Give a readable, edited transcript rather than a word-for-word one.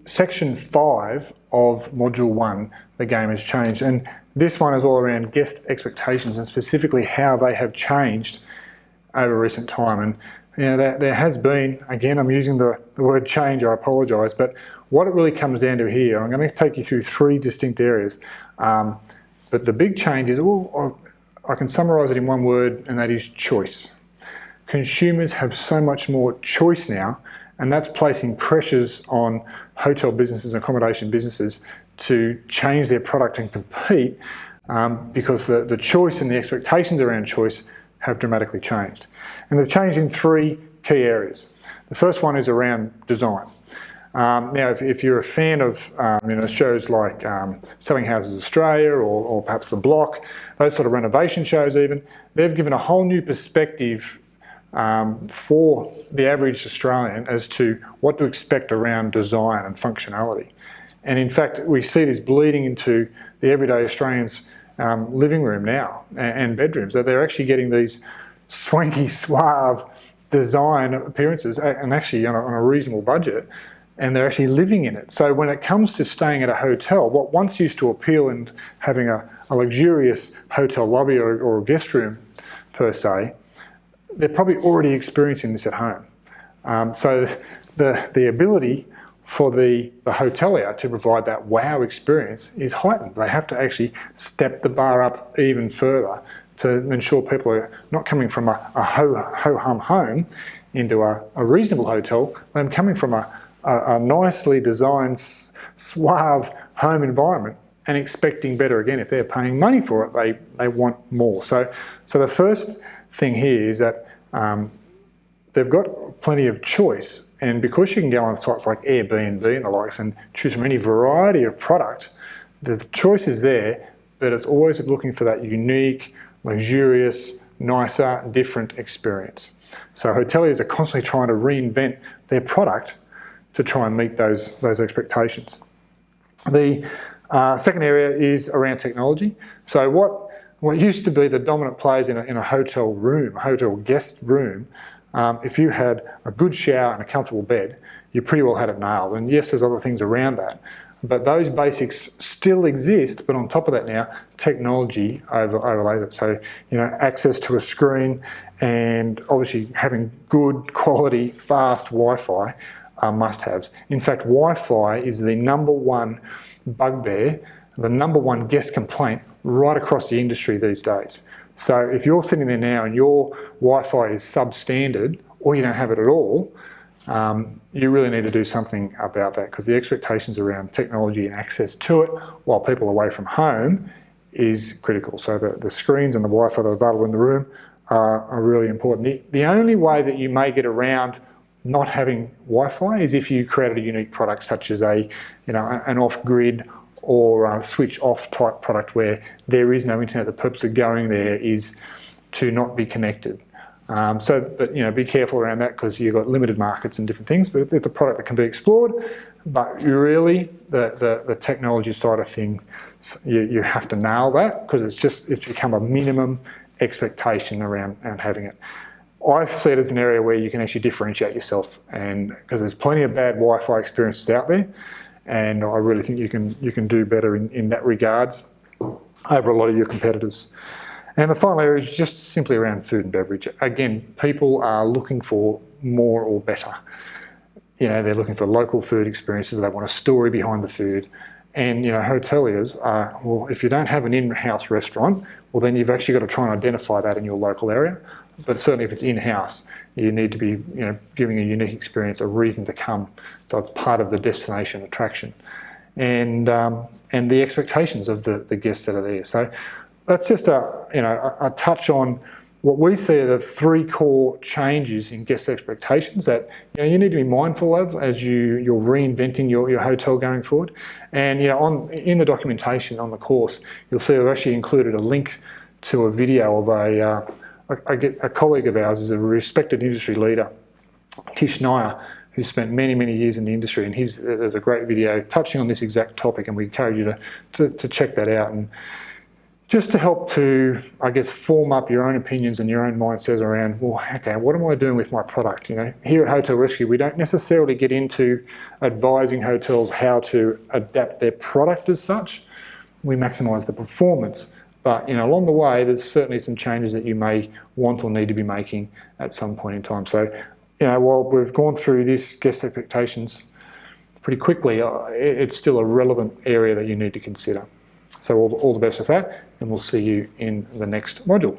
Section 5 of Module 1, the game has changed, and this one is all around guest expectations and specifically how they have changed over recent time. And you know, there has been, again, I'm using the word change, I apologise, but what it really comes down to here, I'm going to take you through 3 distinct areas. But the big change is, I can summarise it in one word, and that is choice. Consumers have so much more choice now, and that's placing pressures on hotel businesses and accommodation businesses to change their product and compete because the choice and the expectations around choice have dramatically changed. And they've changed in 3 key areas. The first one is around design. Now, if you're a fan of shows like Selling Houses Australia or perhaps The Block, those sort of renovation shows even, they've given a whole new perspective for the average Australian as to what to expect around design and functionality. And in fact, we see this bleeding into the everyday Australian's living room now and bedrooms, that they're actually getting these swanky, suave design appearances, and actually on a reasonable budget, and they're actually living in it. So when it comes to staying at a hotel, what once used to appeal in having a luxurious hotel lobby or a guest room per se, they're probably already experiencing this at home. So the ability for the hotelier to provide that wow experience is heightened. They have to actually step the bar up even further to ensure people are not coming from a ho-hum home into a reasonable hotel. They're coming from a nicely designed, suave home environment and expecting better again. If they're paying money for it, they want more. So the first thing here is that they've got plenty of choice, and because you can go on sites like AirBnB and the likes and choose from any variety of product, the choice is there, but it's always looking for that unique, luxurious, nicer, different experience. So hoteliers are constantly trying to reinvent their product to try and meet those expectations. The second area is around technology. So what used to be the dominant players in a hotel room, a hotel guest room, if you had a good shower and a comfortable bed, you pretty well had it nailed. And yes, there's other things around that, but those basics still exist. But on top of that now, technology overlays it. So, access to a screen and obviously having good quality, fast Wi-Fi are must-haves. In fact, Wi-Fi is the #1 bugbear, the #1 guest complaint right across the industry these days. So if you're sitting there now and your Wi-Fi is substandard or you don't have it at all, you really need to do something about that, because the expectations around technology and access to it while people are away from home is critical. So the screens and the Wi-Fi that are available in the room are really important. The only way that you may get around not having Wi-Fi is if you created a unique product such as an off-grid or a switch-off type product where there is no internet. The purpose of going there is to not be connected. But be careful around that, because you've got limited markets and different things, but it's a product that can be explored. But really, the technology side of things, you have to nail that, because it's become a minimum expectation around having it. I see it as an area where you can actually differentiate yourself, and because there's plenty of bad Wi-Fi experiences out there, and I really think you can do better in that regards over a lot of your competitors. And the final area is just simply around food and beverage. Again, people are looking for more or better. They're looking for local food experiences. They want a story behind the food. And hoteliers are, well, if you don't have an in-house restaurant, well then you've actually got to try and identify that in your local area. But certainly if it's in-house, you need to be giving a unique experience, a reason to come. So it's part of the destination attraction. And the expectations of the guests that are there. So that's just a touch on what we see are the 3 core changes in guest expectations that you need to be mindful of as you're reinventing your hotel going forward. And in the documentation on the course, you'll see I've actually included a link to a video of a colleague of ours, is a respected industry leader, Tish Nair, who's spent many, many years in the industry, and there's a great video touching on this exact topic, and we encourage you to check that out. And just to help to, I guess, form up your own opinions and your own mindsets around, well, okay, what am I doing with my product? Here at Hotel Rescue, we don't necessarily get into advising hotels how to adapt their product as such. We maximise the performance. But along the way, there's certainly some changes that you may want or need to be making at some point in time. So, while we've gone through this guest expectations pretty quickly, it's still a relevant area that you need to consider. So all the best with that, and we'll see you in the next module.